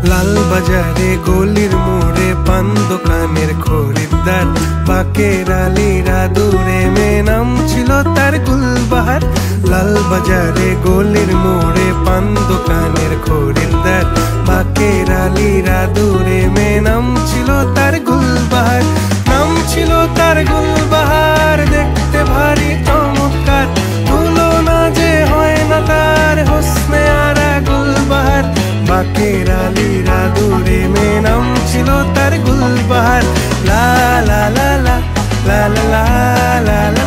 লাল বাজারে গলির মোড়ে পান দোকানের খরিদ্দার, বাকের আলীরা দূরে মেয়ে নাম ছিল তার গুলবাহার। লাল বাজারে গলির মোড়ে পান দোকানের খরিদ্দার, বাকের আলীরা দূরে মেয়ে নাম ছিল তার গুলবাহার। নাম ছিল তার গুলবাহার, দেখতে ভারী চমৎকার, তুলনা যে হয় না তার হোসনে আরা গুলবাহার। বাকের আলীরা দূরে মেয়ে নাম ছিল তার গুলবাহার। লা লা লা লা লা লা লা লা।